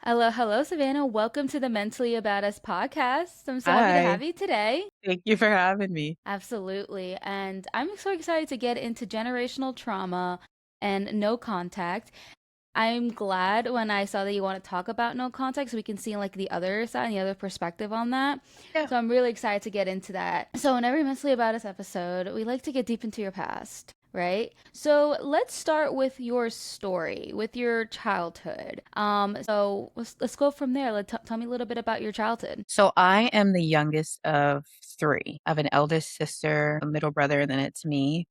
Hello, hello, Savannah. Welcome to the Mentally About Us podcast. I'm so happy to have Hi, you today. thank you for having me. Absolutely. And I'm so excited to get into generational trauma and no contact. I'm glad when I saw that you want to talk about no contact so we can see like the other side and the other perspective on that. Yeah. So I'm really excited to get into that. So in every Mentally About Us episode, we like to get deep into your past, right? So let's start with your story, with your childhood. So let's go from there. Tell me a little bit about your childhood. So I am the youngest of three. I have an eldest sister, a middle brother, and then it's me.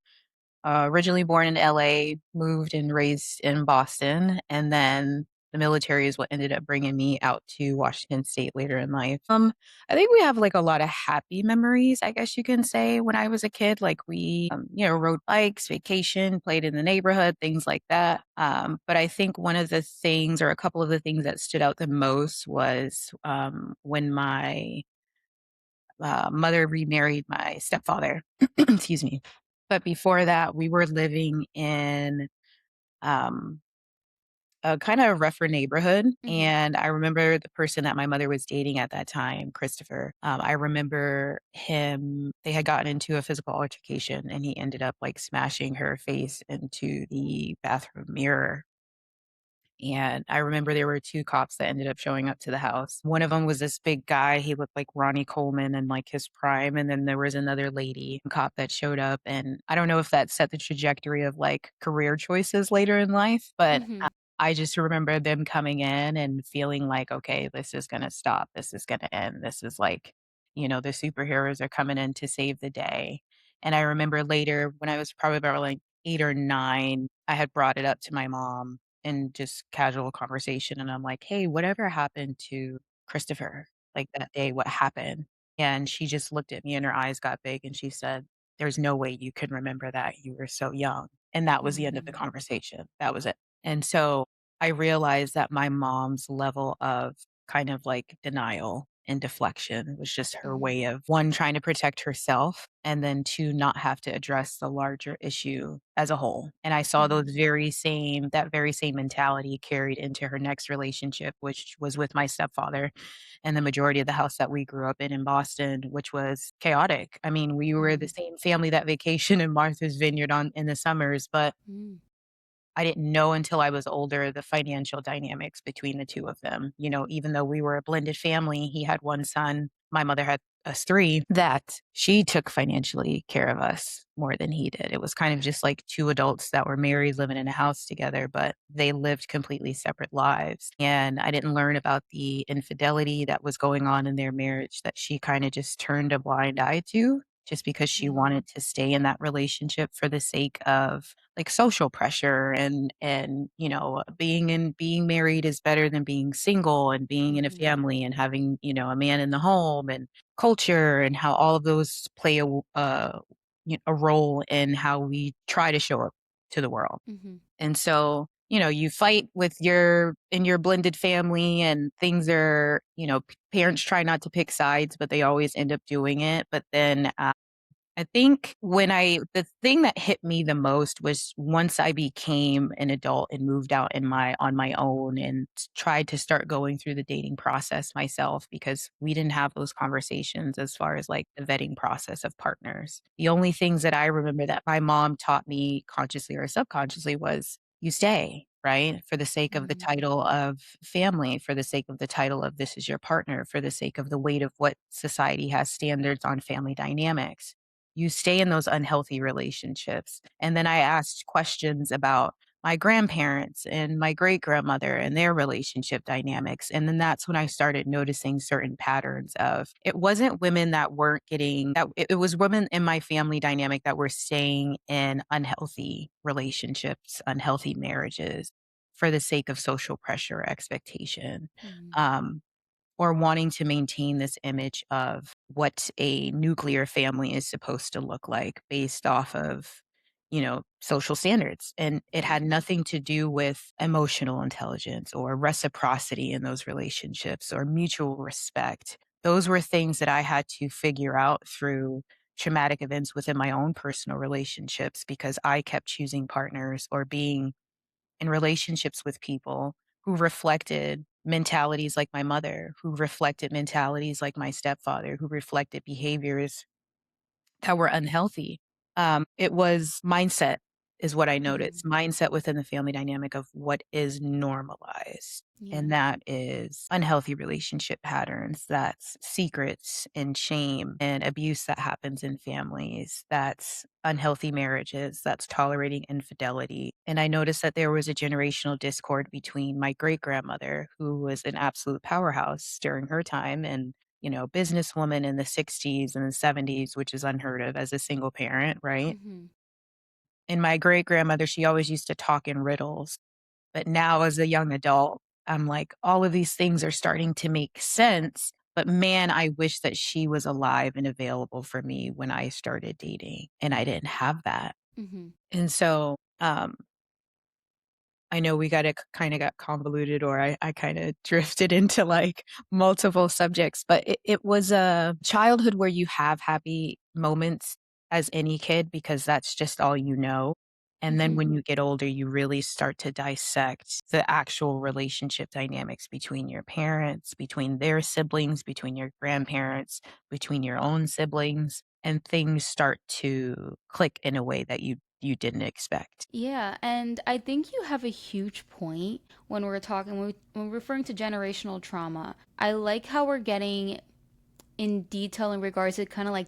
Originally born in LA, moved and raised in Boston, and then the military is what ended up bringing me out to Washington State later in life. I think we have like a lot of happy memories, I guess you can say, when I was a kid. Like we rode bikes, vacation, played in the neighborhood, things like that. But I think one of the things, or a couple of the things that stood out the most was when my mother remarried my stepfather. Excuse me. But before that, we were living in um, a kind of rougher neighborhood. Mm-hmm. And I remember the person that my mother was dating at that time, Christopher. I remember him, they had gotten into a physical altercation and he ended up like smashing her face into the bathroom mirror. And I remember there were two cops that ended up showing up to the house. One of them was this big guy. He looked like Ronnie Coleman in like his prime. And then there was another lady cop that showed up. And I don't know if that set the trajectory of like career choices later in life, but Mm-hmm. I just remember them coming in and feeling like, okay, this is going to stop. This is going to end. This is like, the superheroes are coming in to save the day. And I remember later when I was probably about like 8 or 9, I had brought it up to my mom in just casual conversation. And I'm like, hey, whatever happened to Christopher? Like that day, what happened? And she just looked at me and her eyes got big and she said, there's no way you can remember that. You were so young. And that was the end of the Mm-hmm. conversation. That was it. And so I realized that my mom's level of kind of like denial and deflection was just her Mm-hmm. way of, one, trying to protect herself, and then two, not have to address the larger issue as a whole. And I saw that very same mentality carried into her next relationship, which was with my stepfather, and the majority of the house that we grew up in Boston, which was chaotic. I mean, we were the Mm-hmm. same family that vacation in Martha's Vineyard on in the summers, but I didn't know until I was older the financial dynamics between the two of them. Even though we were a blended family, he had one son, my mother had us three, that she took financially care of us more than he did. It was kind of just like two adults that were married, living in a house together, but they lived completely separate lives. And I didn't learn about the infidelity that was going on in their marriage that she kind of just turned a blind eye to just because she Mm-hmm. wanted to stay in that relationship for the sake of like social pressure and being married is better than being single, and being in a Mm-hmm. family and having a man in the home, and culture, and how all of those play a role in how we try to show up to the world. Mm-hmm. And so you fight with your blended family, and things are, parents try not to pick sides, but they always end up doing it. But then I think the thing that hit me the most was once I became an adult and moved out on my own and tried to start going through the dating process myself, because we didn't have those conversations as far as like the vetting process of partners. The only things that I remember that my mom taught me consciously or subconsciously was you stay, right? For the sake of the Mm-hmm. title of family, for the sake of the title of this is your partner, for the sake of the weight of what society has standards on family dynamics, you stay in those unhealthy relationships. And then I asked questions about my grandparents and my great grandmother and their relationship dynamics. And then that's when I started noticing certain patterns of, it wasn't women that weren't getting that, it was women in my family dynamic that were staying in unhealthy relationships, unhealthy marriages for the sake of social pressure, expectation. Mm-hmm. Um, or wanting to maintain this image of what a nuclear family is supposed to look like based off of, social standards. And it had nothing to do with emotional intelligence or reciprocity in those relationships or mutual respect. Those were things that I had to figure out through traumatic events within my own personal relationships, because I kept choosing partners or being in relationships with people who reflected mentalities like my mother, who reflected mentalities like my stepfather, who reflected behaviors that were unhealthy. It was mindset is what I Hmm. noticed, mindset within the family dynamic of what is normalized. Yeah. And that is unhealthy relationship patterns. That's secrets and shame and abuse that happens in families. That's unhealthy marriages. That's tolerating infidelity. And I noticed that there was a generational discord between my great grandmother, who was an absolute powerhouse during her time, and businesswoman in the 60s and the 70s, which is unheard of as a single parent, right? Hmm. And my great grandmother, she always used to talk in riddles. But now as a young adult, I'm like, all of these things are starting to make sense. But man, I wish that she was alive and available for me when I started dating. And I didn't have that. Hmm. And so I know we kind of got convoluted, or I kind of drifted into like multiple subjects, but it was a childhood where you have happy moments as any kid because that's just all you know. And then Hmm. when you get older, you really start to dissect the actual relationship dynamics between your parents, between their siblings, between your grandparents, between your own siblings, and things start to click in a way that you didn't expect. Yeah, and I think you have a huge point when we're talking when we're referring to generational trauma. I like how we're getting in detail in regards to kind of like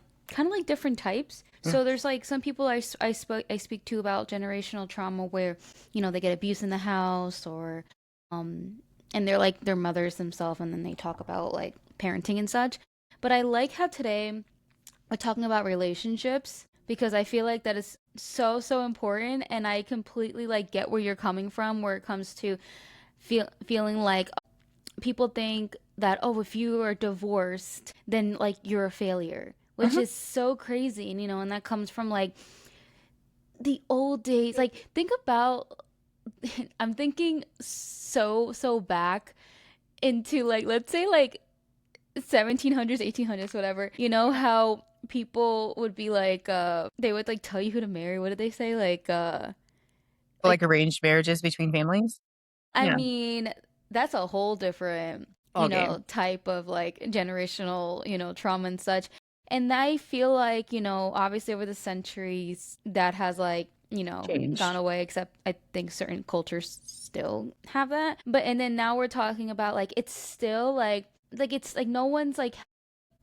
different types. Mm. So there's like some people I speak to about generational trauma where they get abuse in the house or um and they're like their mothers themselves and then they talk about like parenting and such. But I like how today we're talking about relationships because I feel like that is so important and I completely like get where you're coming from where it comes to feeling like people think that if you are divorced then like you're a failure, which Mhm. is so crazy, and that comes from like the old days. Like think about I'm thinking so back into like let's say like 1700s 1800s whatever, how people would be like they would like tell you who to marry. What did they say? Like Like arranged marriages between families? I Yeah, mean, that's a whole different, all game. type of like generational, trauma and such. And I feel like, obviously over the centuries that has like, gone Changed. away, except I think certain cultures still have that. But and then now we're talking about like it's still like it's like no one's like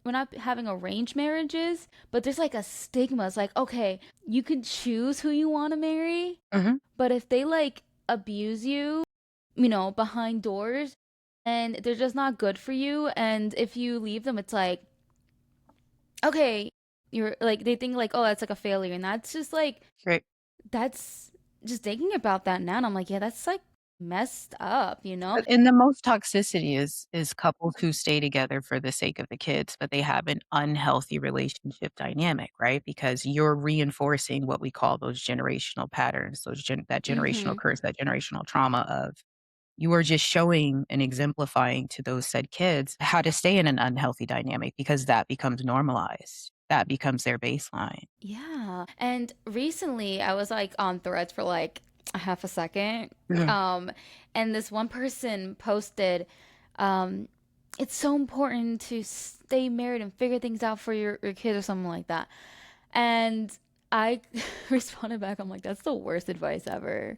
we're not having arranged marriages, but there's like a stigma. It's like, okay, you can choose who you want to marry, Mhm. but if they like abuse you, behind doors and they're just not good for you. And if you leave them, it's like, okay, you're like, they think like, oh, that's like a failure. And that's just like, Right. that's just thinking about that now. And I'm like, yeah, that's like messed up, you know? And the most toxicity is couples who stay together for the sake of the kids, but they have an unhealthy relationship dynamic, right? Because you're reinforcing what we call those generational patterns, that generational Mm-hmm. curse, that generational trauma of you are just showing and exemplifying to those said kids how to stay in an unhealthy dynamic because that becomes normalized. That becomes their baseline. Yeah. And recently I was like on threads for like a half a second. Mhm. Um, and this one person posted, um, it's so important to stay married and figure things out for your kids or something like that. And I responded back, I'm like, that's the worst advice ever.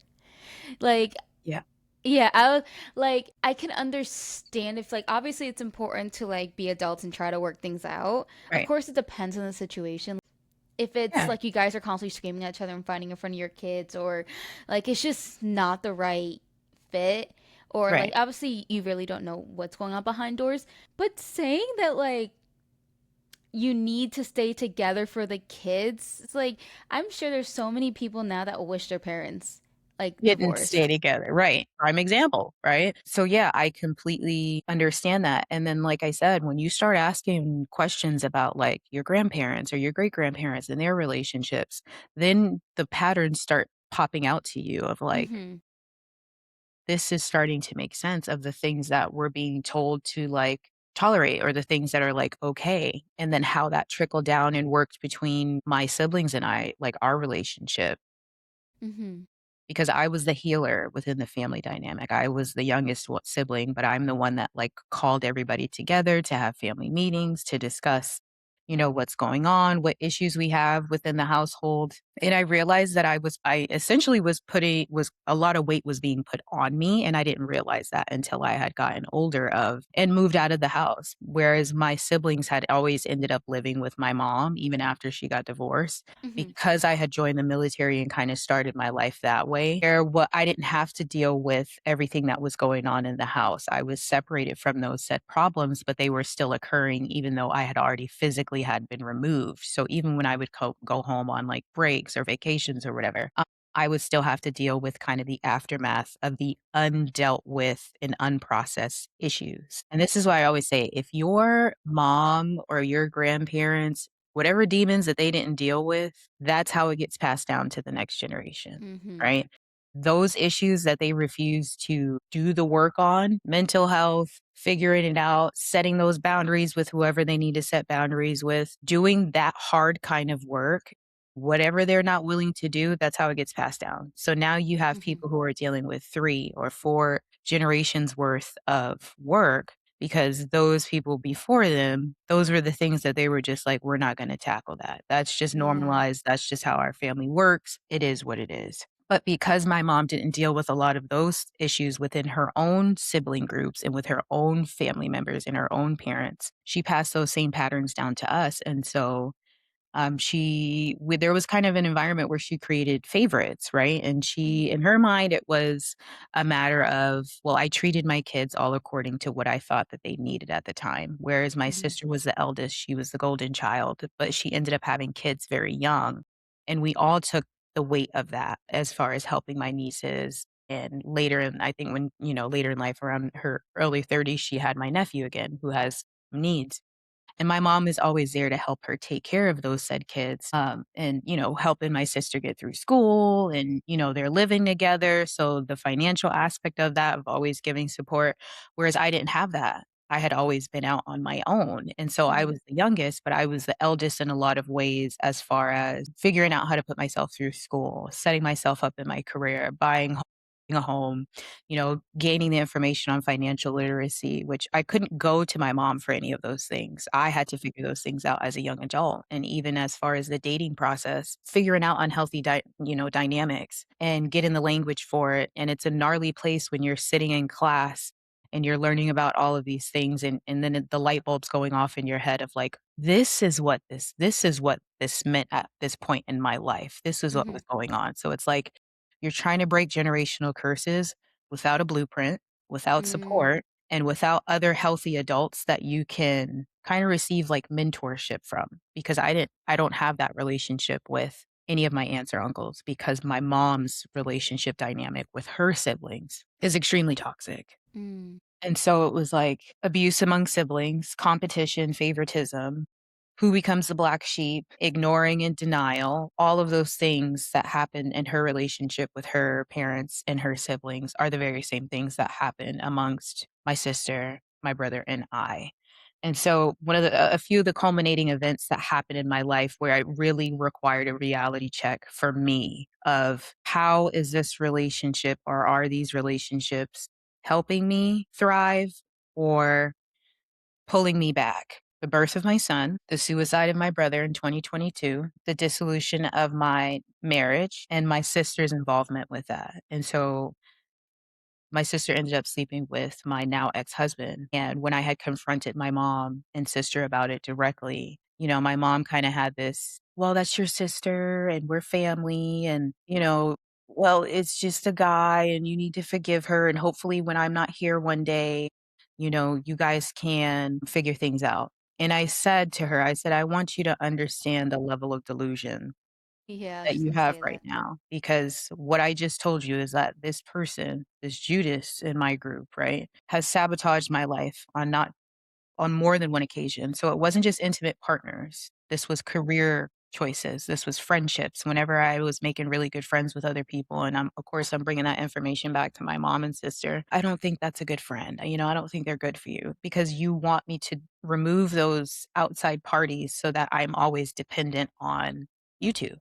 Like, Yeah. yeah, I was like, I can understand if like obviously it's important to like be adults and try to work things out. Of Right. course, it depends on the situation. If it's Yeah. like you guys are constantly screaming at each other and fighting in front of your kids, or like it's just not the right fit, or like Right. obviously you really don't know what's going on behind doors. But saying that like you need to stay together for the kids, it's like I'm sure there's so many people now that wish their parents like Didn't stay divorced. together, right. Prime example, right? So, yeah, I completely understand that, and then, like I said, when you start asking questions about, like, your grandparents or your great-grandparents and their relationships, then the patterns start popping out to you of, like, Mm-hmm. this is starting to make sense of the things that we're being told to, like, tolerate or the things that are, like, okay, and then how that trickled down and worked between my siblings and I, like, our relationship. Mm-hmm. because I was the healer within the family dynamic. I was the youngest sibling, but I'm the one that like called everybody together to have family meetings to discuss, what's going on, what issues we have within the household. And I realized that I essentially was a lot of weight was being put on me. And I didn't realize that until I had gotten older and moved out of the house. Whereas my siblings had always ended up living with my mom, even after she got divorced Mhm. because I had joined the military and kind of started my life that way, where what I didn't have to deal with everything that was going on in the house. I was separated from those said problems, but they were still occurring even though I had already physically had been removed. So even when I would go home on like breaks or vacations or whatever, I would still have to deal with kind of the aftermath of the undealt with and unprocessed issues. And this is why I always say if your mom or your grandparents, whatever demons that they didn't deal with, that's how it gets passed down to the next generation, Mhm. right? Those issues that they refuse to do the work on, mental health, figuring it out, setting those boundaries with whoever they need to set boundaries with, doing that hard kind of work, whatever they're not willing to do, that's how it gets passed down. So now you have Mhm. people who are dealing with 3 or 4 generations worth of work because those people before them, those were the things that they were just like, we're not going to tackle that. That's just Yeah. normalized. That's just how our family works. It is what it is. But because my mom didn't deal with a lot of those issues within her own sibling groups and with her own family members and her own parents, she passed those same patterns down to us. And so there was kind of an environment where she created favorites, right? And Mhm. in her mind, it was a matter of, well, I treated my kids all according to what I thought that they needed at the time. Whereas my Mhm. sister was the eldest, she was the golden child, but she ended up having kids very young. And we all took the weight of that as far as helping my nieces. And later in, I think when, later in life, around her early 30s, she had my nephew again, who has needs. And my mom is always there to help her take care of those said kids, and, helping my sister get through school and, they're living together. So the financial aspect of that, of always giving support, whereas I didn't have that. I had always been out on my own. And so I Mhm. was the youngest, but I was the eldest in a lot of ways as far as figuring out how to put myself through school, setting myself up in my career, buying a home, gaining the information on financial literacy, which I couldn't go to my mom for any of those things. I had to figure those things out as a young adult. And even as far as the dating process, figuring out unhealthy, dynamics and getting the language for it. And it's a gnarly place when you're sitting in class and you're learning about all of these things. And then the light bulb's going off in your head of like, this is what this meant at this point in my life. This is what Mhm. was going on. So it's like, you're trying to break generational curses without a blueprint, without Mm. support, and without other healthy adults that you can kind of receive like mentorship from. Because I don't have that relationship with any of my aunts or uncles because my mom's relationship dynamic with her siblings is extremely toxic. Mm. And so it was like abuse among siblings, competition, favoritism, who becomes the black sheep, ignoring and denial, all of those things that happen in her relationship with her parents and her siblings are the very same things that happen amongst my sister, my brother, and I. And so one of a few of the culminating events that happened in my life where I really required a reality check for me of how is this relationship or are these relationships helping me thrive or pulling me back. The birth of my son, the suicide of my brother in 2022, the dissolution of my marriage, and my sister's involvement with that. And so my sister ended up sleeping with my now ex-husband. And when I had confronted my mom and sister about it directly, my mom kind of had this, well, that's your sister and we're family. And, well, it's just a guy and you need to forgive her. And hopefully when I'm not here one day, you guys can figure things out. And I said to her, I said, I want you to understand the level of delusion Yeah, I was that just you gonna have say right that. now because what I just told you is that this person, this Judas in my group, right, has sabotaged my life on more than one occasion. So it wasn't just intimate partners. This was career choices. This was friendships. Whenever I was making really good friends with other people, and of course, I'm bringing that information back to my mom and sister. I don't think that's a good friend. I don't think they're good for you because you want me to remove those outside parties so that I'm always dependent on you two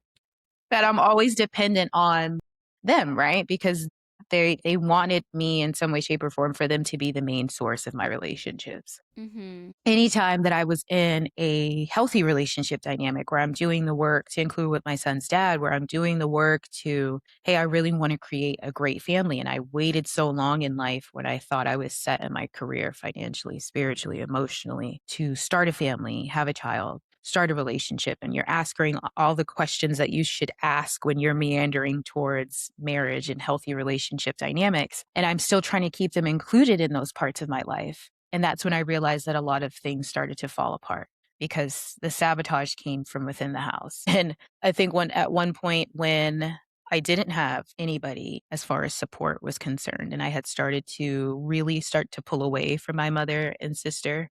that I'm always dependent on. them, right? Because they wanted me in some way, shape, or form for them to be the main source of my relationships. Mhm. Anytime that I was in a healthy relationship dynamic where I'm doing the work to include with my son's dad, where I'm doing the work to, hey, I really want to create a great family. And I waited so long in life when I thought I was set in my career financially, spiritually, emotionally to start a family, have a child, start a relationship. And you're asking all the questions that you should ask when you're meandering towards marriage and healthy relationship dynamics. And I'm still trying to keep them included in those parts of my life. And that's when I realized that a lot of things started to fall apart because the sabotage came from within the house. And I think at one point when I didn't have anybody as far as support was concerned, and I had started to really start to pull away from my mother and sister.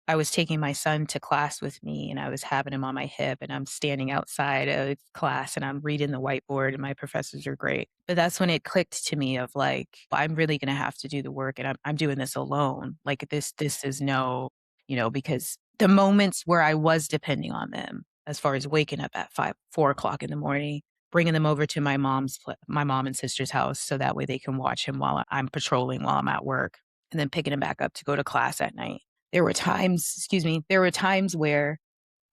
I was taking my son to class with me and I was having him on my hip and I'm standing outside of class and I'm reading the whiteboard and my professors are great. But that's when it clicked to me of like, I'm really going to have to do the work and I'm doing this alone. Like this is no, because the moments where I was depending on them, as far as waking up at 4 o'clock in the morning, bringing them over to my mom and sister's house so that way they can watch him while I'm patrolling while I'm at work and then picking him back up to go to class at night. There were times where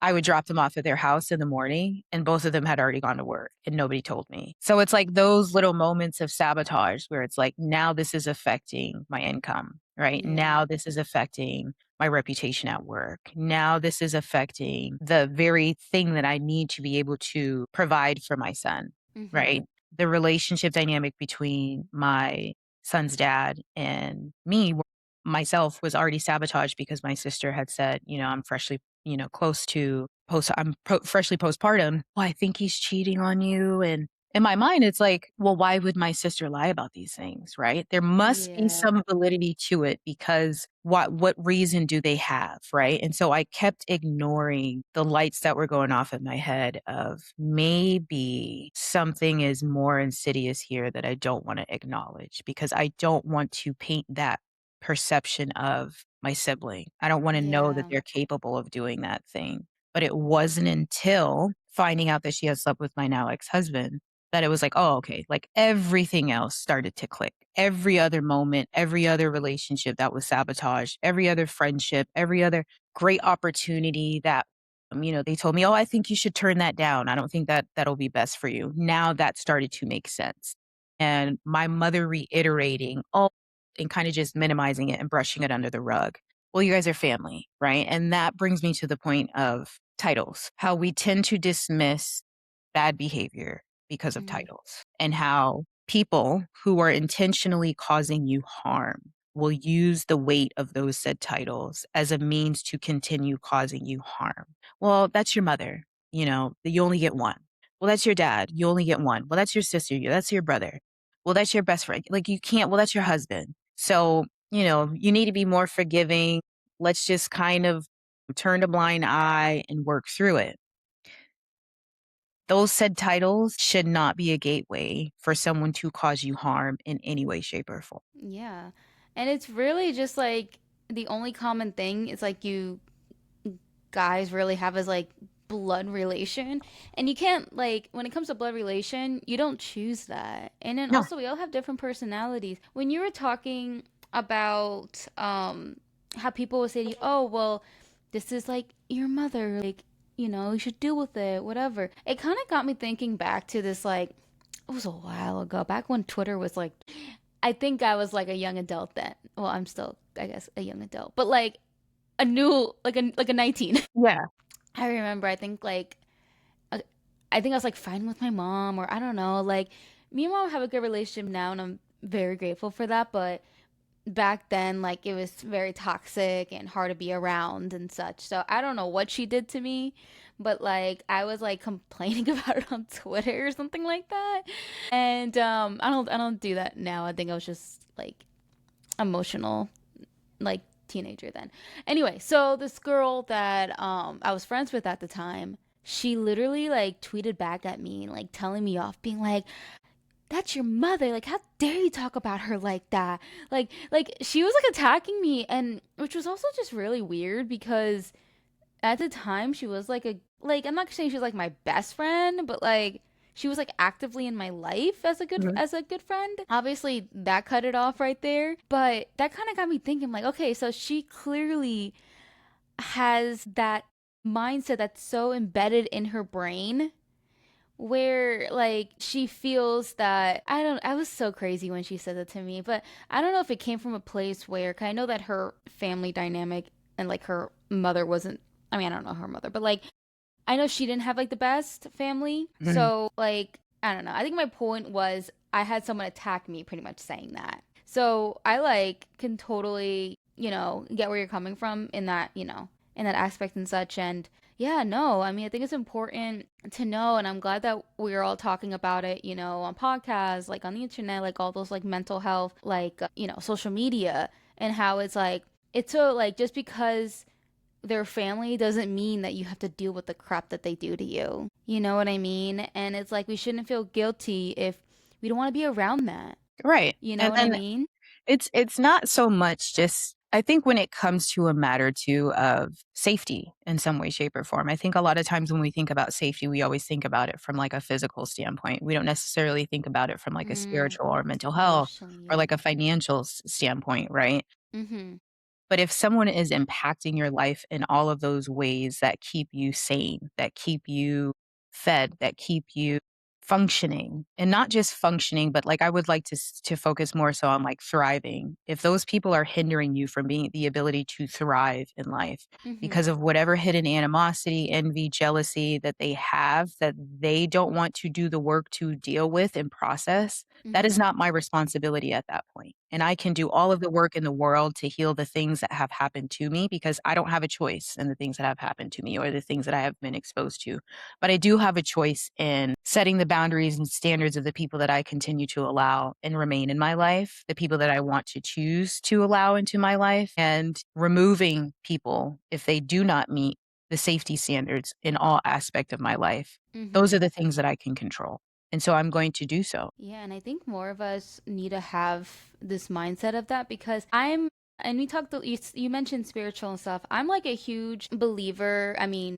I would drop them off at their house in the morning and both of them had already gone to work and nobody told me. So it's like those little moments of sabotage where it's like, now this is affecting my income, right? Yeah. Now this is affecting my reputation at work. Now this is affecting the very thing that I need to be able to provide for my son, right? Mhm. The relationship dynamic between my son's dad and me, myself, was already sabotaged because my sister had said, I'm freshly close to freshly postpartum. Well, I think he's cheating on you. And in my mind, it's like, well, why would my sister lie about these things? Right. There must be Yeah. some validity to it because what reason do they have? Right. And so I kept ignoring the lights that were going off in my head of maybe something is more insidious here that I don't want to acknowledge because I don't want to paint that perception of my sibling. I don't wanna know that Yeah. they're capable of doing that thing. But it wasn't until finding out that she had slept with my now ex-husband that it was like, "Oh, okay." Like, everything else started to click. Every other moment, every other relationship that was sabotaged, every other friendship, every other great opportunity that, they told me, "Oh, I think you should turn that down. I don't think that that'll be best for you." Now that started to make sense. And my mother reiterating, "Oh," and kinda just minimizing it and brushing it under the rug. Well, you guys are family, right? And that brings me to the point of titles, how we tend to dismiss bad behavior because of Mhm. titles, and how people who are intentionally causing you harm will use the weight of those said titles as a means to continue causing you harm. Well, that's your mother, you only get one. Well, that's your dad, you only get one. Well, that's your sister, that's your brother. Well, that's your best friend. Like, you can't, well, that's your husband. So, you need to be more forgiving. Let's just kind of turn a blind eye and work through it. Those said titles should not be a gateway for someone to cause you harm in any way, shape, or form. Yeah. And it's really just like the only common thing is like you guys really have is like blood relation. And you can't like when it comes to blood relation, you don't choose that. And then No. also we all have different personalities. When you were talking about how people would say to you, "Oh, well, this is like your mother, like, you should deal with it, whatever." It kind of got me thinking back to this like it was a while ago, back when Twitter was like I think I was like a young adult then. Well, I'm still, I guess, a young adult, but like a new, like a 19. Yeah. I remember. Uh, I think I was like fighting with my mom, or I don't know. Like me and mom have a good relationship now, and I'm very grateful for that. But back then, like it was very toxic and hard to be around and such. So I don't know what she did to me, but like I was like complaining about it on Twitter or something like that. And I don't do that now. I think I was just like emotional, like teenager then. Anyway, so this girl that I was friends with at the time, she literally like tweeted back at me, like telling me off, being like, "That's your mother. Like, how dare you talk about her like that?" Like she was like attacking me, and which was also just really weird because at the time she was like I'm not saying she was like my best friend, but like she was like actively in my life as a good Mhm. friend. Obviously, that cut it off right there, but that kind of got me thinking like, okay, so she clearly has that mindset that's so embedded in her brain where like she feels that I was so crazy when she said that to me, but I don't know if it came from a place where 'cause I know that her family dynamic and like her mother wasn't, I mean, I don't know her mother, but like I know she didn't have like the best family. Mhm. So like I don't know. I think my point was I had someone attack me pretty much saying that. So I like can totally, get where you're coming from in that, in that aspect and such. And yeah, no, I mean, I think it's important to know. And I'm glad that we're all talking about it, on podcasts, like on the internet, like all those like mental health, like, social media and how it's so like just because their family doesn't mean that you have to deal with the crap that they do to you. You know what I mean? And it's like we shouldn't feel guilty if we don't want to be around that. Right. You know And what I then mean? it's not so much just I think when it comes to a matter too of safety in some way, shape, or form, I think a lot of times when we think about safety, we always think about it from like a physical standpoint. We don't necessarily think about it from like a Mm, spiritual or mental health emotionally, or yeah. like a financial standpoint, right? Mm-hmm. But if someone is impacting your life in all of those ways that keep you sane, that keep you fed, that keep you functioning, and not just functioning, but like I would like to focus more so on like thriving. If those people are hindering you from being the ability to thrive in life Mm-hmm. because of whatever hidden animosity, envy, jealousy that they have that they don't want to do the work to deal with and process, that is Mm-hmm. not my responsibility at that point. And I can do all of the work in the world to heal the things that have happened to me because I don't have a choice in the things that have happened to me or the things that I have been exposed to. But I do have a choice in setting the boundaries and standards of the people that I continue to allow and remain in my life, the people that I want to choose to allow into my life, and removing people if they do not meet the safety standards in all aspect of my life. Those Mm-hmm. are the things that I can control. And so I'm going to do so. Yeah, and I think more of us need to have this mindset of that because and we talked, you mentioned spiritual and stuff. I'm like a huge believer. I mean,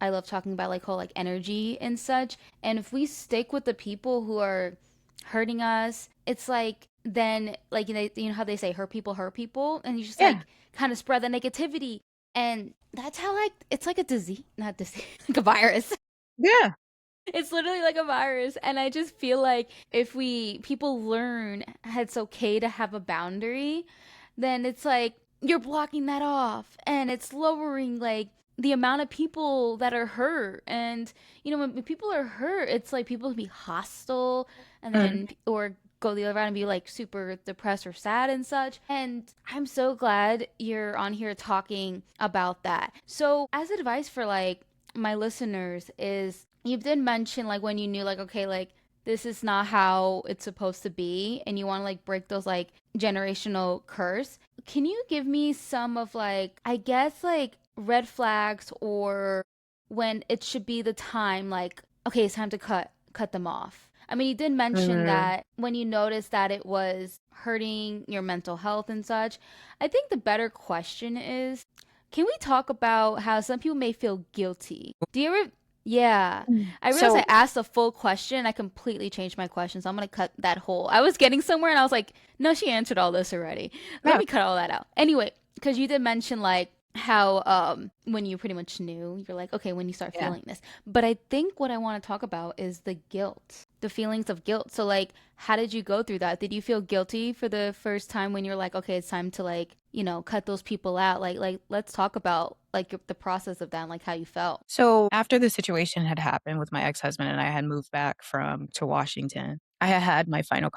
I love talking about like whole like energy and such. And if we stick with the people who are hurting us, it's like then like you know how they say hurt people, and you just Yeah. like kind of spread the negativity, and that's how like it's like a disease, not disease, like a virus. Yeah. It's literally like a virus. And I just feel like if people learn it's okay to have a boundary, then it's like you're blocking that off and it's lowering like the amount of people that are hurt. And, when people are hurt, it's like people can be hostile and Mm. then, or go the other route and be like super depressed or sad and such. And I'm so glad you're on here talking about that. So, as advice for like my listeners is you did mention like when you knew like okay like this is not how it's supposed to be and you want to like break those like generational curse. Can you give me some of like I guess like red flags or when it should be the time like okay it's time to cut them off? I mean you did mention Mm. that when you noticed that it was hurting your mental health and such. I think the better question is can we talk about how some people may feel guilty? Do you ever? Yeah. Mm. I realized I So, asked a full question. I completely changed my question, so I'm gonna cut that whole. I was getting somewhere and I was like, no, she answered all this already. Let yeah, me cut all that out. Anyway, because you did mention like how when you pretty much knew, you're like, okay, when you start yeah. feeling this. But I think what I want to talk about is the guilt. The feelings of guilt. So like how did you go through that? Did you feel guilty for the first time when you're like, okay, it's time to like, cut those people out? Like let's talk about like the process of that and like how you felt. So after the situation had happened with my ex-husband and I had moved back from to Washington, I had had my final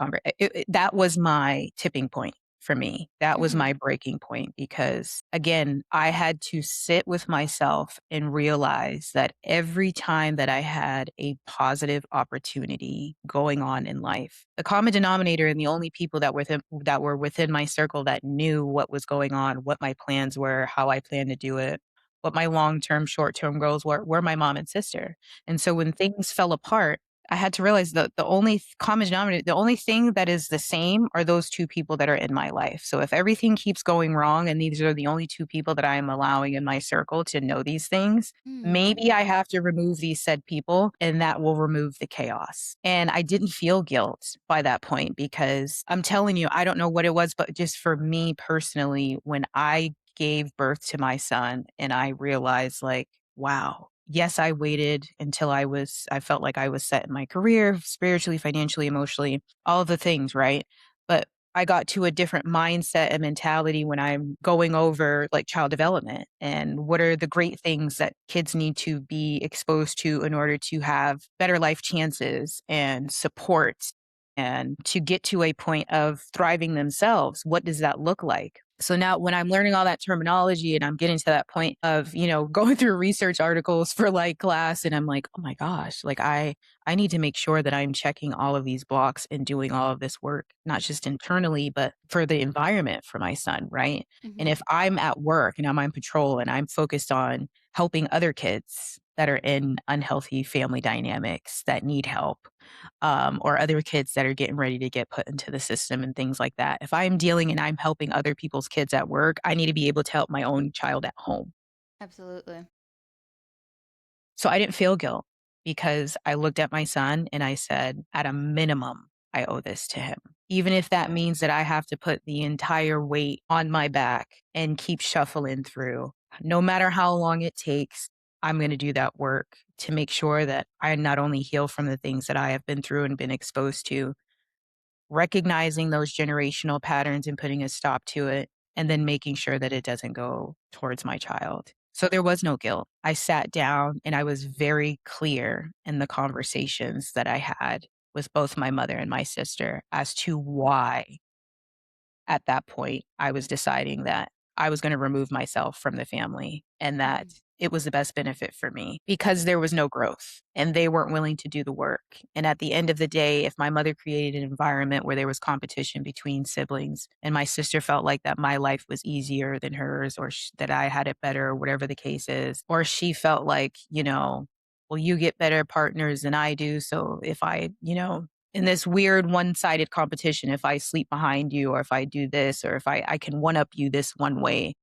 that was my tipping point for me. That was Mhm. my breaking point because again, I had to sit with myself and realize that every time that I had a positive opportunity going on in life, the common denominator and the only people that were within my circle that knew what was going on, what my plans were, how I planned to do it, what my long-term, short-term goals were my mom and sister. And so when things fell apart, I had to realize the only common denominator, the only thing that is the same are those two people that are in my life. So if everything keeps going wrong and these are the only two people that I am allowing in my circle to know these things, Mm. maybe I have to remove these said people and that will remove the chaos. And I didn't feel guilt by that point because I'm telling you, I don't know what it was, but just for me personally, when I gave birth to my son and I realized like, wow. Yes, I waited until I felt like I was set in my career, spiritually, financially, emotionally, all the things, right? But I got to a different mindset and mentality when I'm going over like child development and what are the great things that kids need to be exposed to in order to have better life chances and support and to get to a point of thriving themselves. What does that look like? So now when I'm learning all that terminology and I'm getting to that point of, going through research articles for like class and I'm like, oh my gosh, like I need to make sure that I'm checking all of these blocks and doing all of this work, not just internally, but for the environment for my son, right? And Mm-hmm. if I'm at work and I'm on patrol and I'm focused on helping other kids that are in unhealthy family dynamics that need help, or other kids that are getting ready to get put into the system and things like that. If I'm dealing and I'm helping other people's kids at work, I need to be able to help my own child at home. Absolutely. So I didn't feel guilt because I looked at my son and I said, at a minimum, I owe this to him. Even if that means that I have to put the entire weight on my back and keep shuffling through, no matter how long it takes, I'm going to do that work to make sure that I not only heal from the things that I have been through and been exposed to, recognizing those generational patterns and putting a stop to it, and then making sure that it doesn't go towards my child. So there was no guilt. I sat down and I was very clear in the conversations that I had with both my mother and my sister as to why at that point, I was deciding that I was going to remove myself from the family and that Mm-hmm. it was the best benefit for me because there was no growth and they weren't willing to do the work. And at the end of the day, if my mother created an environment where there was competition between siblings and my sister felt like that my life was easier than hers or that I had it better, or whatever the case is, or she felt like, well, you get better partners than I do. So if I, in this weird one-sided competition, if I sleep behind you or if I do this or if I can one up you this one way,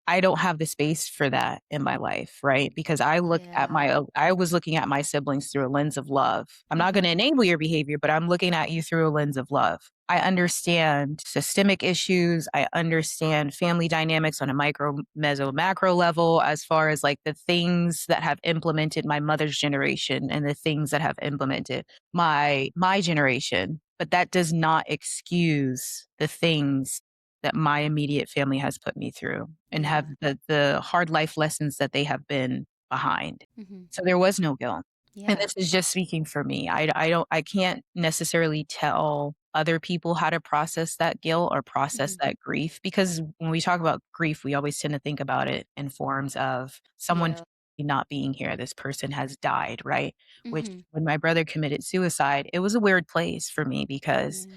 I don't have the space for that in my life, right? Because Yeah. I was looking at my siblings through a lens of love. I'm not going to Mm-hmm. enable your behavior, but I'm looking at you through a lens of love. I understand systemic issues. I understand family dynamics on a micro, meso, macro level, as far as like the things that have implemented my mother's generation and the things that have implemented my generation. But that does not excuse the things that my immediate family has put me through and have Yeah. the hard life lessons that they have been behind. Mm-hmm. So there was no guilt. And Yeah. this is just speaking for me. I can't necessarily tell other people how to process that guilt or process Mm-hmm. that grief because when we talk about grief, we always tend to think about it in forms of someone Yeah. not being here. This person has died, right? Which Mm-hmm. when my brother committed suicide, it was a weird place for me because Yeah.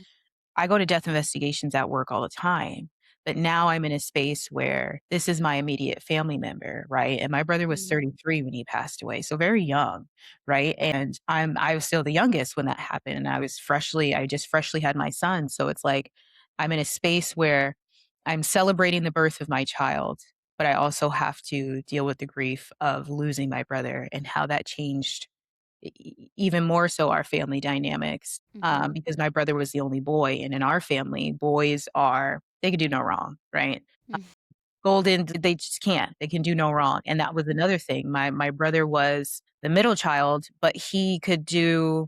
I go to death investigations at work all the time, but now I'm in a space where this is my immediate family member, right? And my brother was Mm-hmm. 33 when he passed away, so very young, right? And I was still the youngest when that happened, and I just freshly had my son, so it's like I'm in a space where I'm celebrating the birth of my child, but I also have to deal with the grief of losing my brother and how that changed even more so our family dynamics, Mm-hmm. because my brother was the only boy, and in our family, boys are they can do no wrong, right? Golden, they just can't. They can do no wrong, and that was another thing. My brother was the middle child, but he could do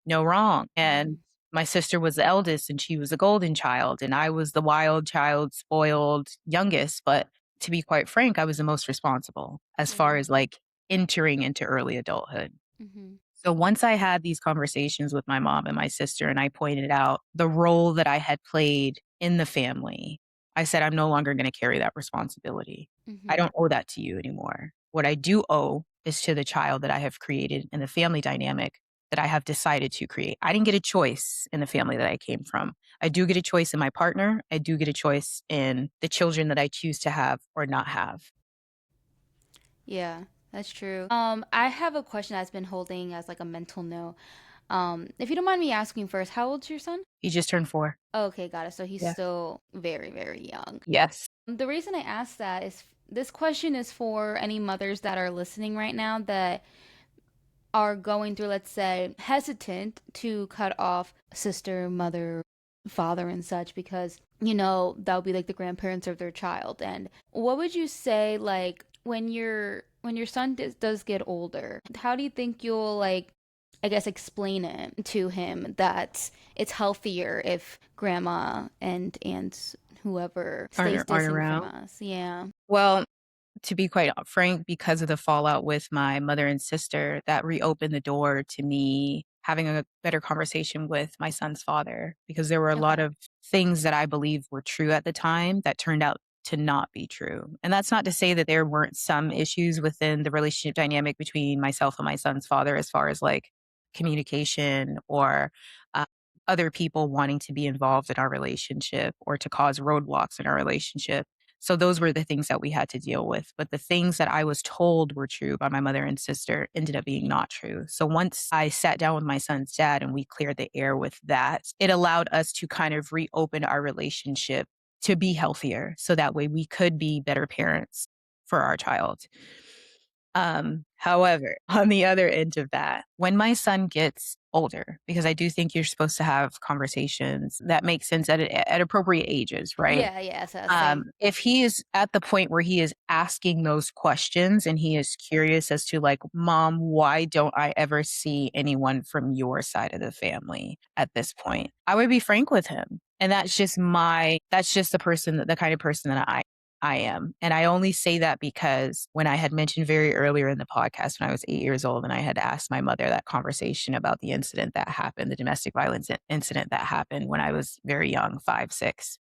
no wrong, and Mm-hmm. my sister was the eldest, and she was a golden child, and I was the wild child, spoiled youngest. But to be quite frank, I was the most responsible as far Yeah. as like entering into early adulthood. Mm-hmm. So once I had these conversations with my mom and my sister, and I pointed out the role that I had played in the family, I said, I'm no longer going to carry that responsibility. I Mm-hmm. don't owe that to you anymore. What I do owe is to the child that I have created and the family dynamic that I have decided to create. I didn't get a choice in the family that I came from. I do get a choice in my partner. I do get a choice in the children that I choose to have or not have. Yeah. That's true. I have a question that's been holding as like a mental note. If you don't mind me asking first, how old's your son? He just turned 4. Okay, got it. So he's Yeah. still very, very young. Yes. The reason I ask that is this question is for any mothers that are listening right now that are going through, let's say, hesitant to cut off sister, mother, father, and such because, that'll be like the grandparents of their child. And what would you say, like, when your son does get older, how do you think you'll, like, I guess, explain it to him that it's healthier if grandma and aunts, whoever, stays Aren't distant from around. us? Yeah. Well, to be quite frank, because of the fallout with my mother and sister, that reopened the door to me having a better conversation with my son's father because there were a lot Okay. of things that I believe were true at the time that turned out to not be true. And that's not to say that there weren't some issues within the relationship dynamic between myself and my son's father as far as like communication or uh, other people wanting to be involved in our relationship or to cause roadblocks in our relationship. So those were the things that we had to deal with. But the things that I was told were true by my mother and sister ended up being not true. So once I sat down with my son's dad and we cleared the air with that, it allowed us to kind of reopen our relationship to be healthier. So that way we could be better parents for our child. However, on the other end of that, when my son gets older, because I do think you're supposed to have conversations that make sense at appropriate ages, right? Yeah, yeah, so same. If he is at the point where he is asking those questions and he is curious as to like, mom, why don't I ever see anyone from your side of the family at this point? I would be frank with him. And that's just the kind of person that I am. And I only say that because when I had mentioned very earlier in the podcast when I was 8 years old and I had asked my mother that conversation about the incident that happened, the domestic violence incident that happened when I was very young, 5, 6.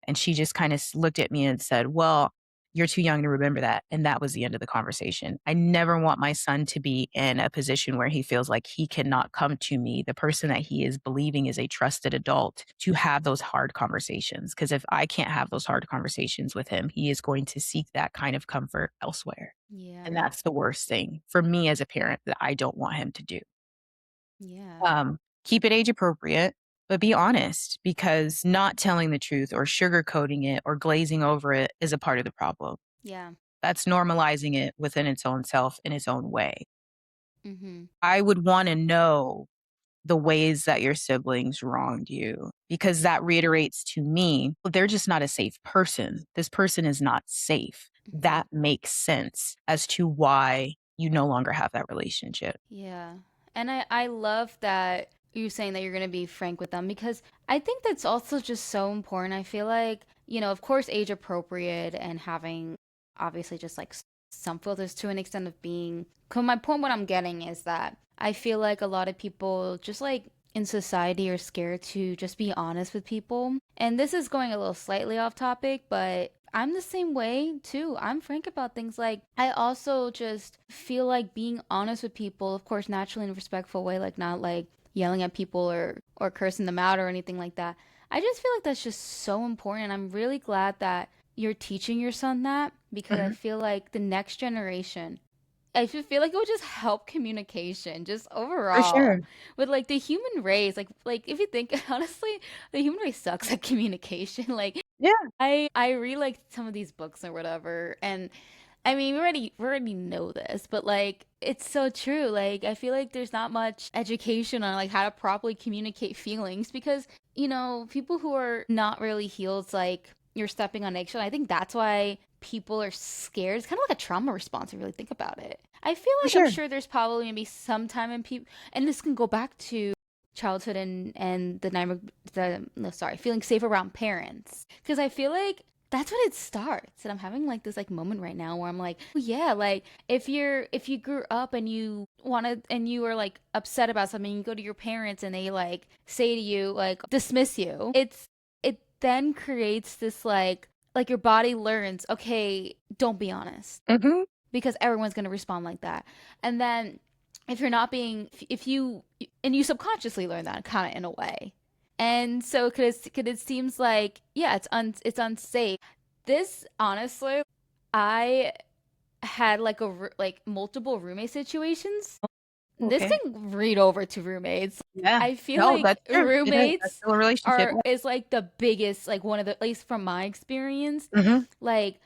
And she just kind of looked at me and said, well, you're too young to remember that. And that was the end of the conversation. I never want my son to be in a position where he feels like he cannot come to me, the person that he is believing is a trusted adult, to have those hard conversations. Because if I can't have those hard conversations with him, he is going to seek that kind of comfort elsewhere. Yeah. And that's the worst thing for me as a parent that I don't want him to do. Yeah. Keep it age appropriate, but be honest because not telling the truth or sugarcoating it or glazing over it is a part of the problem. Yeah. That's normalizing it within its own self in its own way. Mhm. I would want to know the ways that your siblings wronged you because that reiterates to me, well, they're just not a safe person. This person is not safe. Mhm. That makes sense as to why you no longer have that relationship. Yeah. And I love that you saying that you're going to be frank with them because I think that's also just so important. I feel like, of course age appropriate and having obviously just like some filters to an extent of being 'cause my point what I'm getting is that I feel like a lot of people just like in society are scared to just be honest with people. And this is going a little slightly off topic, but I'm the same way too. I'm frank about things. Like, I also just feel like being honest with people, of course, naturally in a respectful way, like not like yelling at people or cursing them out or anything like that. I just feel like that's just so important. And I'm really glad that you're teaching your son that because I Mhm. feel like the next generation I just feel like it would just help communication, just For overall, sure. with like the human race. Like if you think honestly, the human race sucks at communication. Like Yeah, I read like some of these books or whatever, and I mean we already know this, but like it's so true. Like I feel like there's not much education on like how to properly communicate feelings because people who are not really healed, like you're stepping on eggshell. I think that's why people are scared. It's kind of like a trauma response if you really think about it. I feel for like I'm sure. sure there's probably maybe some time in people, and this can go back to childhood and the no, sorry, feeling safe around parents because I feel like that's when it starts. And I'm having like this like moment right now where I'm like, oh, yeah, like if you grew up and you wanted and you were like upset about something, you go to your parents and they like say to you like dismiss you. It then creates this like your body learns, okay, don't be honest Mhm. because everyone's going to respond like that. And then if you're not being if you and you subconsciously learn that kind of in a way. And so cuz it seems like yeah, it's unsafe. This honestly I had like like multiple roommate situations, this Okay. can read over to roommates. Yeah. I feel No, like that's true. It is. That's roommates still a relationship. are is like the biggest, like one of the, at least from my experience, Mm-hmm. like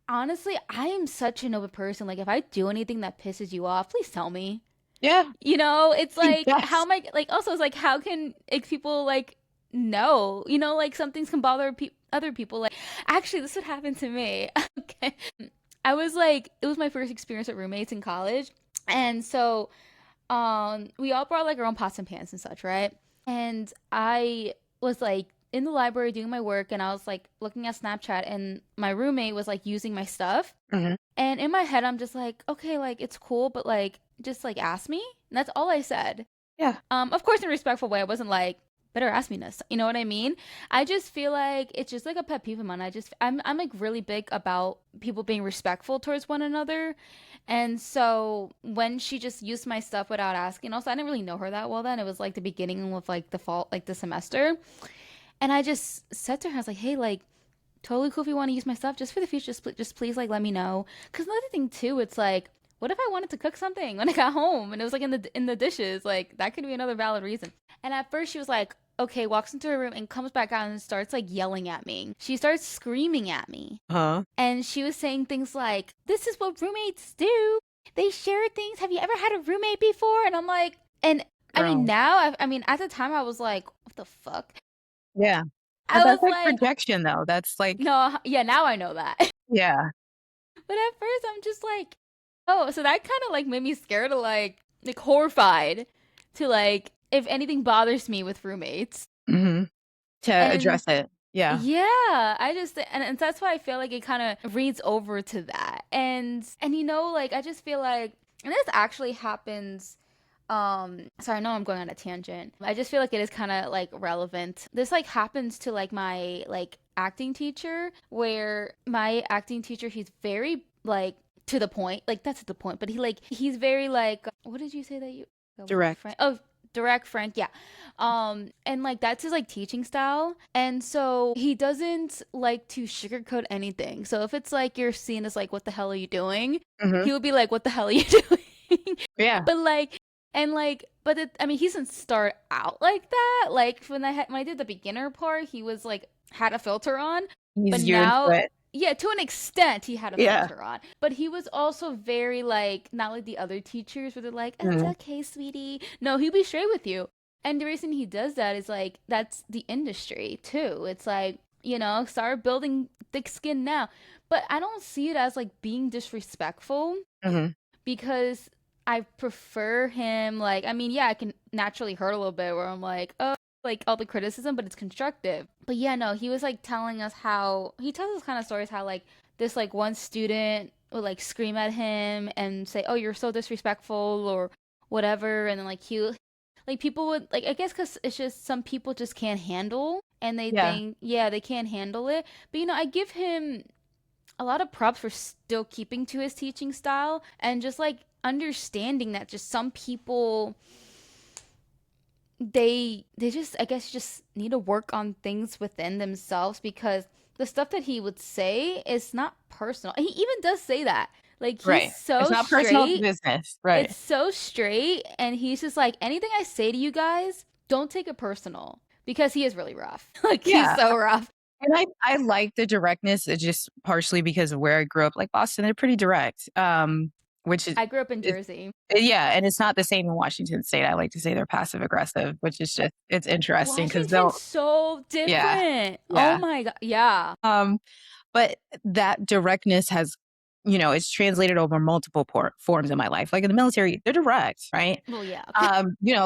honestly, I am such an open person. Like if I do anything that pisses you off, please tell me. Yeah. You know, it's like how Yes. am I like also it's like how can like people like know, you know, like some things can bother other people. Like actually this would happen to me. Okay. I was like it was my first experience with roommates in college. And so we all brought like our own pots and pans and such, right? And I was like in the library doing my work and I was like looking at Snapchat and my roommate was like using my stuff. Mm-hmm. And in my head I'm just like, okay, like it's cool, but like just like ask me. And that's all I said. Yeah. Of course in a respectful way. I wasn't like better ask me this. You know what I mean? I just feel like it's just like a pet peeve of mine. I'm like really big about people being respectful towards one another. And so when she just used my stuff without asking, also I didn't really know her that well then. It was like the beginning of like the fall, like the semester. And I just said to her, I was like, hey, like totally cool if you want to use my stuff just for the future. Just please like let me know. Cause another thing too, it's like, what if I wanted to cook something when I got home and it was like in the dishes? Like that could be another valid reason. And at first she was like, okay, walks into her room and comes back out and starts like yelling at me. She starts screaming at me. Huh? And she was saying things like, this is what roommates do. They share things. Have you ever had a roommate before? And I'm like, and I mean, Girl. now, I mean, at the time I was like, what the fuck? Yeah. But I that's was like like, projection though. That's like, no, yeah, now I know that. yeah. But at first I'm just like, oh, so that kind of like made me scared of like horrified to like, if anything bothers me with roommates. Mm-hmm. To And address it. Yeah. yeah, I just and that's why I feel like it kind of reads over to that. And you know, like I just feel like and this actually happens sorry, I know I'm going on a tangent. I just feel like it is kind of like relevant. This like happens to like my like acting teacher where my acting teacher he's very like to the point. Like that's to the point, but he's very like what did you say that you Direct. frank? Oh, direct, frank, yeah. And like that's his like teaching style. And so he doesn't like to sugarcoat anything. So if it's like you're seen as like what the hell are you doing? Mm-hmm. He will be like what the hell are you doing? Yeah. But like and like but I mean he doesn't start out like that. Like when I did the beginner part, he was like had a filter on. But Ease you into now it. yeah, to an extent he had a Yeah. filter on. But he was also very like not like the other teachers where they're like, it's Mm-hmm. okay, sweetie. No, he'll be straight with you. And the reason he does that is like that's the industry too. It's like, you know, start building thick skin now. But I don't see it as like being disrespectful Mm-hmm. because I prefer him like I mean, yeah, I can naturally hurt a little bit where I'm like, oh, like all the criticism, but it's constructive. But yeah, no, he was like telling us how he tells us kind of stories how like this like one student would like scream at him and say, "Oh, you're so disrespectful" or whatever, and then like he like people would like I guess cuz it's just some people just can't handle and they Yeah. think yeah, they can't handle it. But you know, I give him a lot of props for still keeping to his teaching style and just like understanding that just some people they just I guess just need to work on things within themselves because the stuff that he would say is not personal. And he even does say that. Like he's Right. It's so not personal, it's straight. business. Right. It's so straight and he's just like anything I say to you guys, don't take it personal because he is really rough. Like he's Yeah. so rough. And I like the directness, just partially because of where I grew up. Like Boston, they're pretty direct. Which is I grew up in it's Jersey. yeah, and it's not the same in Washington State. I like to say they're passive aggressive, which is just it's interesting because Washington's they'll so yeah, different. Oh yeah. my God. Yeah. But that directness has, it's translated over multiple forms in my life. Like in the military, they're direct, right? Well, yeah.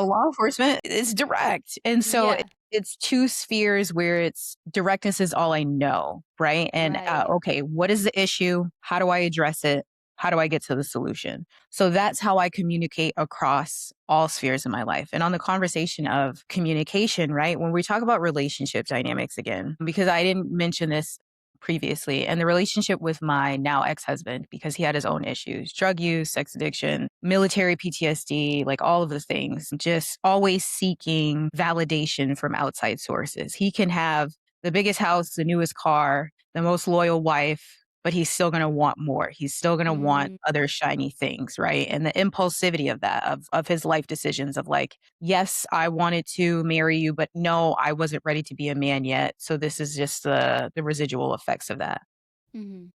Law enforcement is direct. And so Yeah. it's two spheres where it's directness is all I know, right? And Right. okay, what is the issue? How do I address it? How do I get to the solution? So that's how I communicate across all spheres in my life. And on the conversation of communication, right? When we talk about relationship dynamics again, because I didn't mention this previously, and the relationship with my now ex-husband, because he had his own issues, drug use, sex addiction, military PTSD, like all of the things, just always seeking validation from outside sources. He can have the biggest house, the newest car, the most loyal wife, but he's still going to want more. He's still going to want Mm, other shiny things, right? And the impulsivity of that, of his life decisions of like, yes, I wanted to marry you, but no, I wasn't ready to be a man yet. So this is just the residual effects of that. mhm,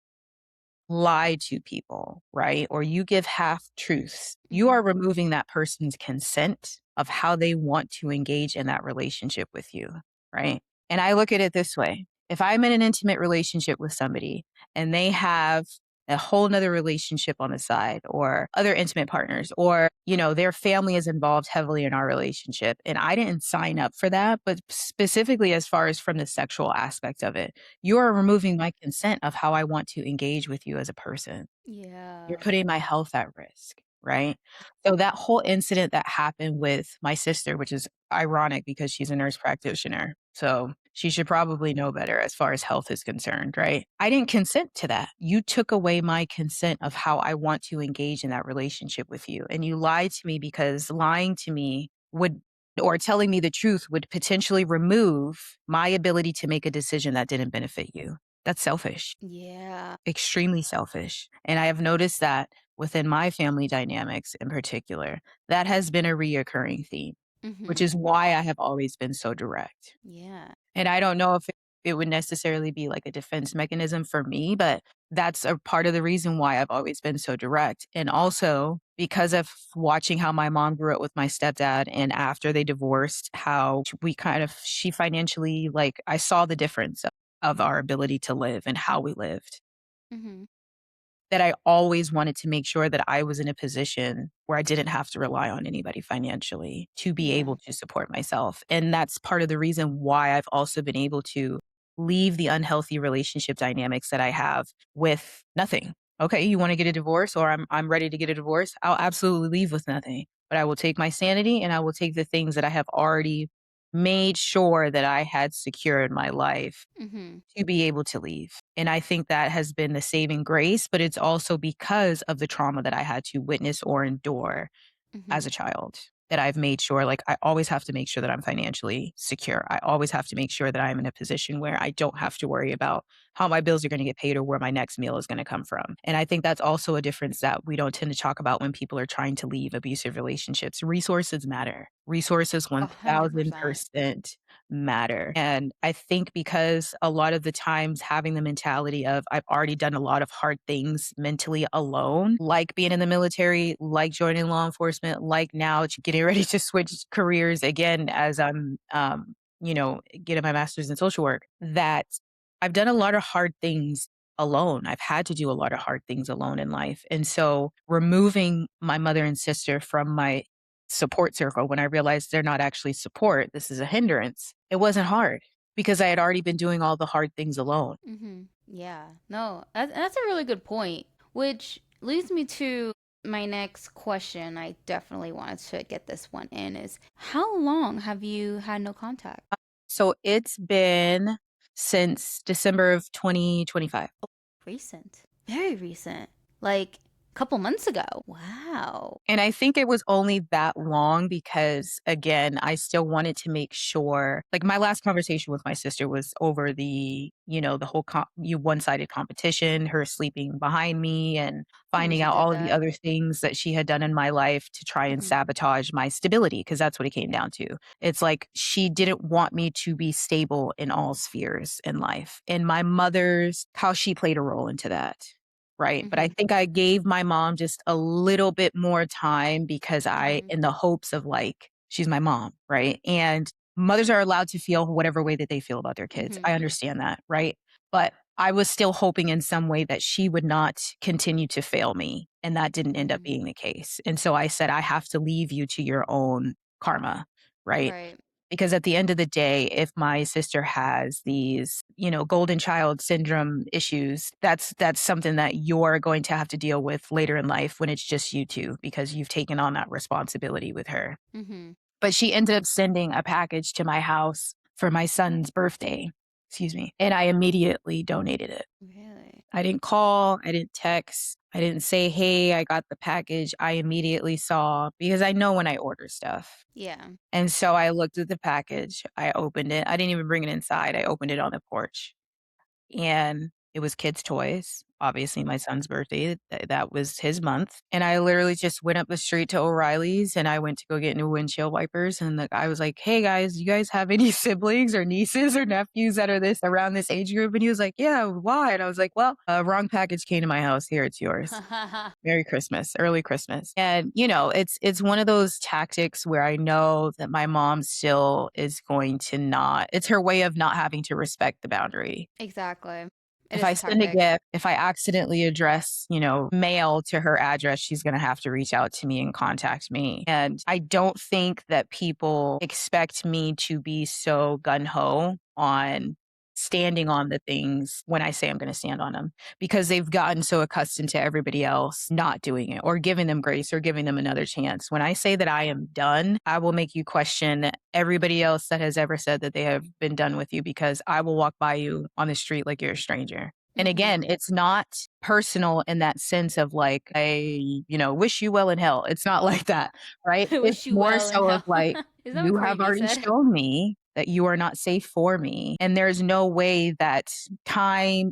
Lie to people, right? Or you give half truths, you mhm, are removing that person's consent of how they want to engage in that relationship with you, right? And I look at it this way. If I'm in an intimate relationship with somebody and they have a whole nother relationship on the side or other intimate partners or, their family is involved heavily in our relationship and I didn't sign up for that, but specifically as far as from the sexual aspect of it, you are removing my consent of how I want to engage with you as a person. You're yeah, putting my health at risk, right? So that whole incident that happened with my sister, which is ironic because she's a nurse practitioner. So she should probably know better as far as health is concerned, right? I didn't consent to that. You took away my consent of how I want to engage in that relationship with you. And you lied to me because lying to me would or telling me the truth would potentially remove my ability to make a decision that didn't benefit you. That's selfish, yeah, extremely selfish. And I have noticed that within my family dynamics in particular, that has been a reoccurring theme, which mhm, is why I have always been so direct. yeah, And I don't know if it would necessarily be like a defense mechanism for me, but that's a part of the reason why I've always been so direct. And also because of watching how my mom grew up with my stepdad and after they divorced, how she financially, like, I saw the difference of our ability to live and how we lived. mhm, That I always wanted to make sure that I was in a position where I didn't have to rely on anybody financially to be yeah, able to support myself. And that's part of the reason why I've also been able to leave the unhealthy relationship dynamics that I have with nothing. Okay, you want to get a divorce or I'm ready to get a divorce? I'll absolutely leave with nothing. But I will take my sanity and I will take the things that I have already made sure that I had secure in my life mhm, to be able to leave. And I think that has been the saving grace, but it's also because of the trauma that I had to witness or endure as mhm, a child that I've made sure, like, I always have to make sure that I'm financially secure. I always have to make sure that I'm in a position where I don't have to worry about how my bills are going to get paid or where my next meal is going to come from. And I think that's also a difference that we don't tend to talk about when people are trying to leave abusive relationships. Resources matter. Resources 100%. 1000% matter. And I think because a lot of the times having the mentality of I've already done a lot of hard things mentally alone, like being in the military, like joining law enforcement, like now getting ready to switch careers again as I'm getting my master's in social work, that I've done a lot of hard things alone. I've had to do a lot of hard things alone in life. And so removing my mother and sister from my support circle when I realized they're not actually support, this is a hindrance. It wasn't hard because I had already been doing all the hard things alone. Yeah, no, that's a really good point, which leads me to my next question. I definitely wanted to get this one in is how long have you had no contact? So it's been since December of 2025. Recent. Very recent. Like a couple months ago. Wow. And I think it was only that long because, again, I still wanted to make sure. Like my last conversation with my sister was over the whole one-sided competition, her sleeping behind me and When finding she out did all of the that. other things that she had done in my life to try and Mhm. sabotage my stability, because that's what it came down to. It's like she didn't want me to be stable in all spheres in life. And my mother's, how she played a role into that. Right. But I Mhm. think I gave my mom just a little bit more time because Mhm. in the hopes of like, she's my mom. Right. And mothers are allowed to feel whatever way that they feel about their kids. Mhm. I understand that. Right. But I was still hoping in some way that she would not continue to fail me. And that didn't end up Mhm. being the case. And so I said, I have to leave you to your own karma. Right. Right. Because at the end of the day, if my sister has these, golden child syndrome issues, that's something that you're going to have to deal with later in life when it's just you two, because you've taken on that responsibility with her. Mhm. But she ended up sending a package to my house for my son's birthday. Excuse me. And I immediately donated it. Really? I didn't call, I didn't text, I didn't say, "Hey, I got the package." I immediately saw, because I know when I order stuff. Yeah. And so I looked at the package, I opened it. I didn't even bring it inside. I opened it on the porch. And It was kids' toys. Obviously, my son's birthday, that was his month, and I literally just went up the street to O'Reilly's, and I went to go get new windshield wipers, and the guy was like, "Hey, guys, you guys have any siblings or nieces or nephews that are this around this age group?" And he was like, "Yeah, why?" And I was like, "Well, wrong package came to my house. Here, it's yours. Merry Christmas, early Christmas." And, it's one of those tactics where I know that my mom still is going to not it's her way of not having to respect the boundary. Exactly. It If is I a send a tactic. gift, if I accidentally address, mail to her address, she's gonna have to reach out to me and contact me. And I don't think that people expect me to be so gun ho on standing on the things when I say I'm gonna stand on them because they've gotten so accustomed to everybody else not doing it or giving them grace or giving them another chance. When I say that I am done, I will make you question everybody else that has ever said that they have been done with you because I will walk by you on the street like you're a stranger. And Mm-hmm. again, it's not personal in that sense of like, I, wish you well in hell. It's not like that, right? I It's wish you more well in so of hell. like, Is that what you Cardi have B already said? shown me that you are not safe for me. And there's no way that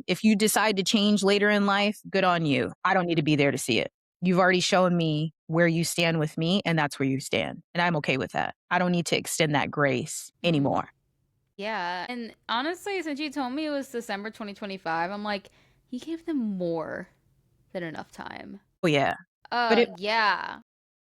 if you decide to change later in life, good on you. I don't need to be there to see it. You've already shown me where you stand with me, and that's where you stand. And I'm okay with that. I don't need to extend that grace Mm-hmm. anymore. Yeah. And honestly, since you told me it was December 2025, I'm like, he gave them more than enough time. Oh, yeah. But Yeah.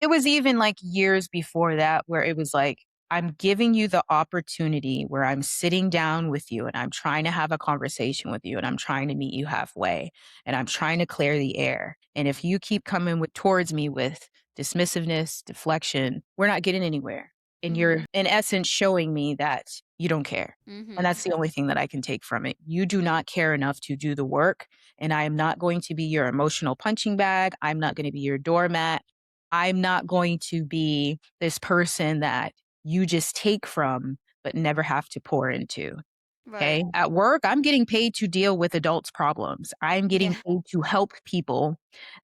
it was even like years before that where it was like, I'm giving you the opportunity where I'm sitting down with you and I'm trying to have a conversation with you and I'm trying to meet you halfway and I'm trying to clear the air. And if you keep coming towards me with dismissiveness, deflection, we're not getting anywhere. And Mm-hmm. you're in essence showing me that you don't care. And Mm-hmm. that's the only thing that I can take from it. You do not care enough to do the work. And I am not going to be your emotional punching bag. I'm not going to be your doormat. I'm not going to be this person that you just take from, but never have to pour into. Right. Okay. At work, I'm getting paid to deal with adults' problems. I'm getting Yeah. paid to help people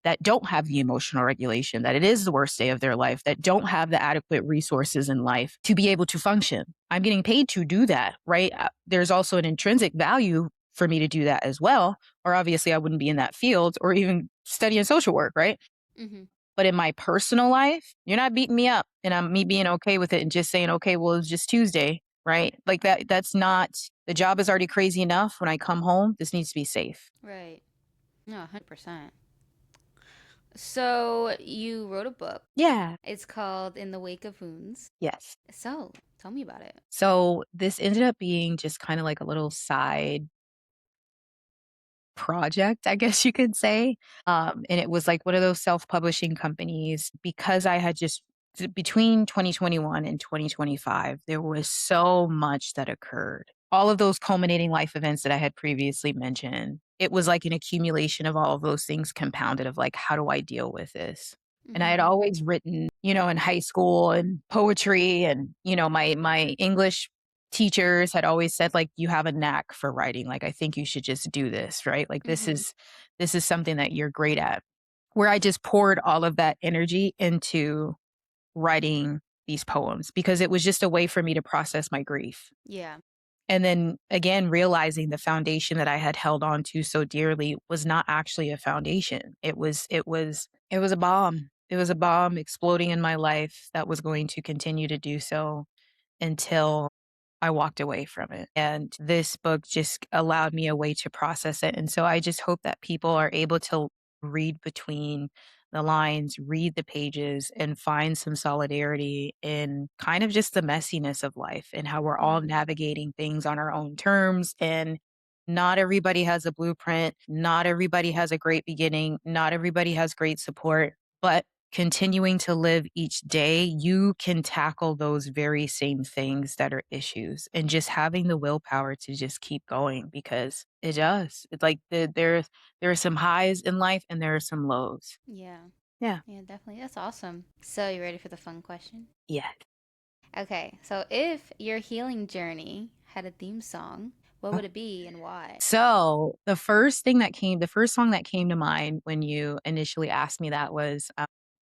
that don't have the emotional regulation, that it is the worst day of their life, that don't have the adequate resources in life to be able to function. I'm getting paid to do that, right? There's also an intrinsic value for me to do that as well. Or obviously, I wouldn't be in that field or even studying social work, right? Mm-hmm. But in my personal life, you're not beating me up and I'm me being okay with it and just saying, okay, well, it's just Tuesday, right? Like that's not the job is already crazy enough when I come home. This needs to be safe. Right. No, 100%. So you wrote a book. Yeah. It's called In the Wake of Wounds. Yes. So tell me about it. So this ended up being just kind of like a little side project, I guess you could say. And it was like one of those self-publishing companies because I had just between 2021 and 2025, there was so much that occurred. All of those culminating life events that I had previously mentioned, it was like an accumulation of all of those things compounded of like, how do I deal with this? And I Mm-hmm. had always written, in high school and poetry and, my English teachers had always said like you have a knack for writing, like I think you should just do this, right? Like Mm-hmm. this is something that you're great at, where I just poured all of that energy into writing these poems because it was just a way for me to process my grief. Yeah. And then again, realizing the foundation that I had held on to so dearly was not actually a foundation. It was a bomb. It was a bomb exploding in my life that was going to continue to do so until I walked away from it. And this book just allowed me a way to process it. And so I just hope that people are able to read between the lines, read the pages, and find some solidarity in kind of just the messiness of life and how we're all Mm-hmm. navigating things on our own terms. And not everybody has a blueprint. Not everybody has a great beginning. Not everybody has great support. But continuing to live each day, you can tackle those very same things that are issues and just having the willpower to just keep going because it does. It's like there are some highs in life and there are some lows. Yeah. Yeah. Yeah, definitely. That's awesome. So you ready for the fun question? Yeah. Okay. So if your healing journey had a theme song, what Uh, would it be and why? So the first song that came to mind when you initially asked me that was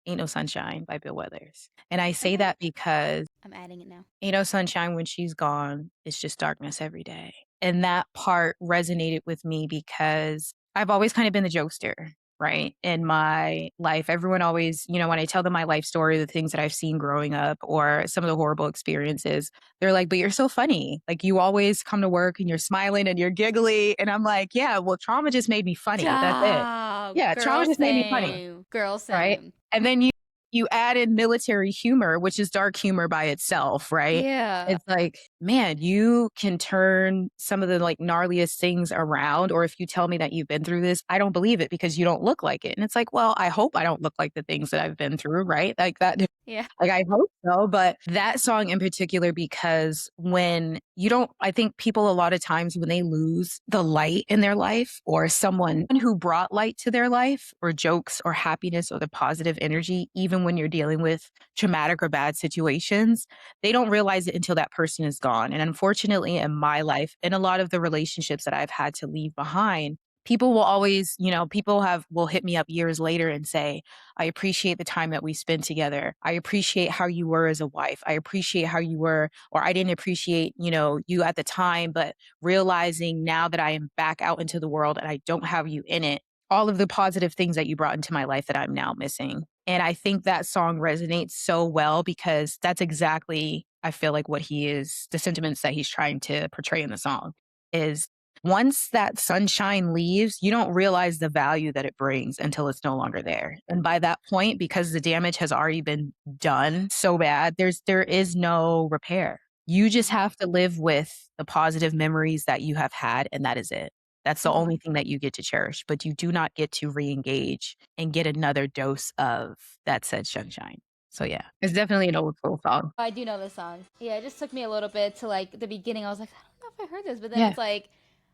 Ain't No Sunshine by Bill Withers. And I say Okay. that because I'm adding it now. Ain't No Sunshine when she's gone, it's just darkness every day. And that part resonated with me because I've always kind of been the jokester, right? In my life, everyone always, when I tell them my life story, the things that I've seen growing up or some of the horrible experiences, they're like, but you're so funny. Like you always come to work and you're smiling and you're giggly. And I'm like, yeah, well, trauma just made me funny. That's it. Stop. Yeah, Girl, trauma just made me funny. same. Girl, Right? same. And then you add in military humor, which is dark humor by itself, right? Yeah. It's like, man, you can turn some of the like gnarliest things around. Or if you tell me that you've been through this, I don't believe it because you don't look like it. And it's like, well, I hope I don't look like the things that I've been through, right? Like that Yeah. like, I hope so, but that song in particular, because when you don't, I think people a lot of times when they lose the light in their life or someone who brought light to their life or jokes or happiness or the positive energy, even when you're dealing with traumatic or bad situations, they don't realize it until that person is gone. And unfortunately, in my life, in a lot of the relationships that I've had to leave behind, people will always, will hit me up years later and say, I appreciate the time that we spent together. I appreciate how you were as a wife. I appreciate how you were, or I didn't appreciate, you at the time, but realizing now that I am back out into the world and I don't have you in it, all of the positive things that you brought into my life that I'm now missing. And I think that song resonates so well because that's exactly, I feel like what he is, the sentiments that he's trying to portray in the song is once that sunshine leaves, you don't realize the value that it brings until it's no longer there. And by that point, because the damage has already been done so bad, there is no repair. You just Mhm. have to live with the positive memories that you have had, and that is it. That's the only Mhm. thing that you get to cherish, but you do not get to re-engage and get another dose of that said sunshine. So yeah, it's definitely an old school song. I do know this song. Yeah, it just took me a little bit to like the beginning. I was like, I don't know if I heard this, but then Yeah, it's like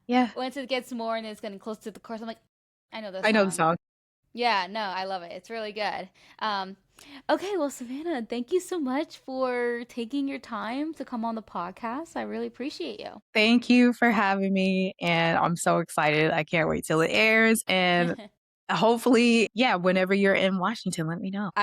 yeah, once it gets more and it's getting close to the chorus, I'm like, I know this I know the song. song. Yeah, no, I love it. It's really good. Um, okay, well, Savannah, thank you so much for taking your time to come on the podcast. I really appreciate Thank you for having me, and I'm so excited. I can't wait till it airs, you. and hopefully, yeah, whenever you're in Washington, let me know. I